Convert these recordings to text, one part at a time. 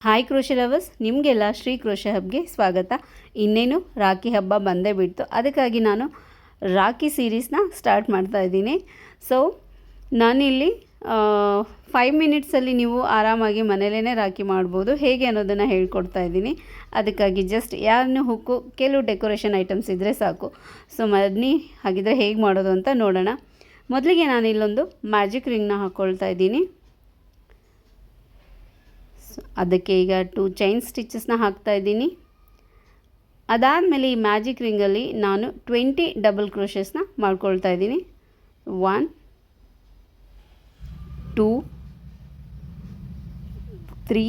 Hi crochet lovers, ನಿಮಗೆಲ್ಲ Shri crochet ಹಬ್ಗೆ ಸ್ವಾಗತ. ಇನ್ನೇನು ರಾಖಿ ಹಬ್ಬ ಬಂದೇ ಬಿಡ್ತು. ಅದಕ್ಕಾಗಿ ನಾನು ರಾಖಿ ಸೀರೀಸ್ನ ಸ್ಟಾರ್ಟ್ ಮಾಡ್ತಾ ಇದ್ದೀನಿ. ಸೊ ನಾನಿಲ್ಲಿ 5 ಮಿನಿಟ್ಸಲ್ಲಿ ನೀವು ಆರಾಮಾಗಿ ಮನೇಲೇ ರಾಖಿ ಮಾಡ್ಬೋದು. ಹೇಗೆ ಅನ್ನೋದನ್ನು ಹೇಳ್ಕೊಡ್ತಾ ಇದ್ದೀನಿ. ಅದಕ್ಕಾಗಿ ಜಸ್ಟ್ ಯಾರನ್ನು ಹುಕ್ಕು, ಕೆಲವು ಡೆಕೋರೇಷನ್ ಐಟಮ್ಸ್ ಇದ್ದರೆ ಸಾಕು. ಸೊ ಬನ್ನಿ ಹಾಗಿದ್ರೆ ಹೇಗೆ ಮಾಡೋದು ಅಂತ ನೋಡೋಣ. ಮೊದಲಿಗೆ ನಾನಿಲ್ಲೊಂದು ಮ್ಯಾಜಿಕ್ ರಿಂಗ್ನ ಹಾಕ್ಕೊಳ್ತಾ ಇದ್ದೀನಿ. ಅದಕ್ಕೆ ಈಗ 2 ಚೈನ್ ಸ್ಟಿಚಸ್ನ ಹಾಕ್ತಾ ಇದ್ದೀನಿ. ಅದಾದಮೇಲೆ ಈ ಮ್ಯಾಜಿಕ್ ರಿಂಗಲ್ಲಿ ನಾನು 20 ಡಬಲ್ ಕ್ರೋಶಸ್ನ ಮಾಡ್ಕೊಳ್ತಾ ಇದ್ದೀನಿ. 1 2 3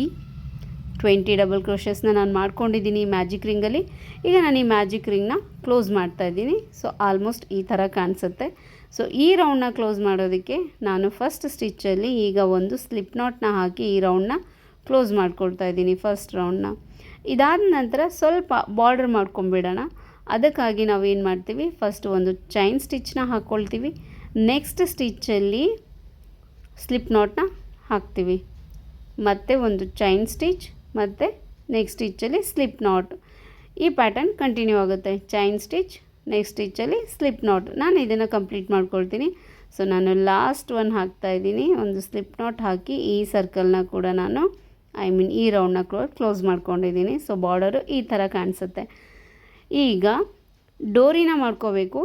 20 ಡಬಲ್ ಕ್ರೋಶಸ್ನ ನಾನು ಮಾಡ್ಕೊಂಡಿದ್ದೀನಿ ಈ ಮ್ಯಾಜಿಕ್ ರಿಂಗಲ್ಲಿ. ಈಗ ನಾನು ಈ ಮ್ಯಾಜಿಕ್ ರಿಂಗ್ನ ಕ್ಲೋಸ್ ಮಾಡ್ತಾ ಇದ್ದೀನಿ. ಸೊ ಆಲ್ಮೋಸ್ಟ್ ಈ ಥರ ಕಾಣಿಸುತ್ತೆ. ಸೊ ಈ ರೌಂಡ್ನ ಕ್ಲೋಸ್ ಮಾಡೋದಕ್ಕೆ ನಾನು ಫಸ್ಟ್ ಸ್ಟಿಚ್ಚಲ್ಲಿ ಈಗ ಒಂದು ಸ್ಲಿಪ್ ನಾಟ್ನ ಹಾಕಿ ಈ ರೌಂಡ್ನ ಕ್ಲೋಸ್ ಮಾಡ್ಕೊಳ್ತಾ ಇದ್ದೀನಿ, ಫಸ್ಟ್ ರೌಂಡ್ನ. ಇದಾದ ನಂತರ ಸ್ವಲ್ಪ ಬಾರ್ಡರ್ ಮಾಡ್ಕೊಂಬಿಡೋಣ. ಅದಕ್ಕಾಗಿ ನಾವು ಏನು ಮಾಡ್ತೀವಿ, ಫಸ್ಟ್ ಒಂದು ಚೈನ್ ಸ್ಟಿಚ್ನ ಹಾಕ್ಕೊಳ್ತೀವಿ. ನೆಕ್ಸ್ಟ್ ಸ್ಟಿಚ್ಚಲ್ಲಿ ಸ್ಲಿಪ್ ನಾಟ್ನ ಹಾಕ್ತೀವಿ, ಮತ್ತು ಒಂದು ಚೈನ್ ಸ್ಟಿಚ್, ಮತ್ತು ನೆಕ್ಸ್ಟ್ ಸ್ಟಿಚ್ಚಲ್ಲಿ ಸ್ಲಿಪ್ ನಾಟ್. ಈ ಪ್ಯಾಟರ್ನ್ ಕಂಟಿನ್ಯೂ ಆಗುತ್ತೆ. ಚೈನ್ ಸ್ಟಿಚ್, ನೆಕ್ಸ್ಟ್ ಸ್ಟಿಚ್ಚಲ್ಲಿ ಸ್ಲಿಪ್ ನಾಟ್. ನಾನು ಇದನ್ನು ಕಂಪ್ಲೀಟ್ ಮಾಡ್ಕೊಳ್ತೀನಿ. ಸೊ ನಾನು ಲಾಸ್ಟ್ ಒನ್ ಹಾಕ್ತಾಯಿದ್ದೀನಿ. ಒಂದು ಸ್ಲಿಪ್ ನಾಟ್ ಹಾಕಿ ಈ ಸರ್ಕಲ್ನ ಕೂಡ ನಾನು ಈ ರೌಂಡ್ನ ಕ್ಲೋಸ್ ಮಾಡ್ಕೊಂಡಿದ್ದೀನಿ. ಸೊ ಬಾರ್ಡರು ಈ ಥರ ಕಾಣಿಸುತ್ತೆ. ಈಗ ಡೋರಿನ ಮಾಡ್ಕೋಬೇಕು.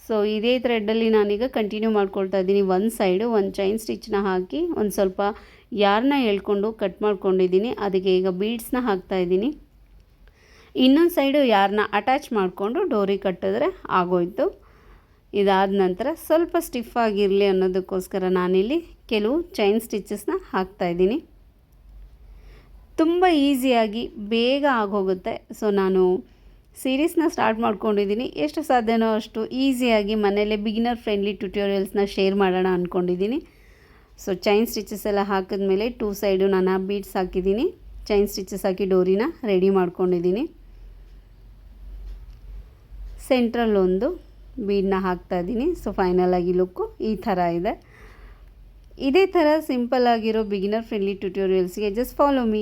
ಸೊ ಇದೇ ಥ್ರೆಡ್ಡಲ್ಲಿ ನಾನೀಗ ಕಂಟಿನ್ಯೂ ಮಾಡ್ಕೊಳ್ತಾ ಇದ್ದೀನಿ. ಒಂದು ಸೈಡು ಒಂದು ಚೈನ್ ಸ್ಟಿಚ್ನ ಹಾಕಿ ಒಂದು ಸ್ವಲ್ಪ ಯಾರನ್ನ ಎಳ್ಕೊಂಡು ಕಟ್ ಮಾಡ್ಕೊಂಡಿದ್ದೀನಿ. ಅದಕ್ಕೆ ಈಗ ಬೀಡ್ಸ್ನ ಹಾಕ್ತಾಯಿದ್ದೀನಿ. ಇನ್ನೊಂದು ಸೈಡು ಯಾರನ್ನ ಅಟ್ಯಾಚ್ ಮಾಡಿಕೊಂಡು ಡೋರಿ ಕಟ್ಟಿದ್ರೆ ಆಗೋಯ್ತು. ಇದಾದ ನಂತರ ಸ್ವಲ್ಪ ಸ್ಟಿಫ್ ಆಗಿರಲಿ ಅನ್ನೋದಕ್ಕೋಸ್ಕರ ನಾನಿಲ್ಲಿ ಕೆಲವು ಚೈನ್ ಸ್ಟಿಚಸ್ನ ಹಾಕ್ತಾಯಿದ್ದೀನಿ. ತುಂಬ ಈಸಿಯಾಗಿ ಬೇಗ ಆಗೋಗುತ್ತೆ. ಸೊ ನಾನು ಸೀರೀಸ್ನ ಸ್ಟಾರ್ಟ್ ಮಾಡ್ಕೊಂಡಿದ್ದೀನಿ. ಎಷ್ಟು ಸಾಧ್ಯನೋ ಅಷ್ಟು ಈಸಿಯಾಗಿ ಮನೆಯಲ್ಲೇ ಬಿಗಿನರ್ ಫ್ರೆಂಡ್ಲಿ ಟ್ಯುಟೋರಿಯಲ್ಸ್ನ ಶೇರ್ ಮಾಡೋಣ ಅಂದ್ಕೊಂಡಿದ್ದೀನಿ. ಸೊ ಚೈನ್ ಸ್ಟಿಚಸ್ ಎಲ್ಲ ಹಾಕಿದ್ಮೇಲೆ 2 ಸೈಡು ನಾನು ಬೀಡ್ಸ್ ಹಾಕಿದ್ದೀನಿ. ಚೈನ್ ಸ್ಟಿಚಸ್ ಹಾಕಿ ಡೋರಿನ ರೆಡಿ ಮಾಡ್ಕೊಂಡಿದ್ದೀನಿ. ಸೆಂಟ್ರಲ್ಲಿ ಒಂದು ಬೀಡನ್ನ ಹಾಕ್ತಾಯಿದ್ದೀನಿ. ಸೊ ಫೈನಲಾಗಿ ಲುಕ್ಕು ಈ ಥರ ಇದೆ. ಇದೇ ಥರ ಸಿಂಪಲ್ ಆಗಿರೋ ಬಿಗಿನರ್ ಫ್ರೆಂಡ್ಲಿ ಟ್ಯುಟೋರಿಯಲ್ಸ್ಗೆ ಜಸ್ಟ್ ಫಾಲೋ ಮೀ.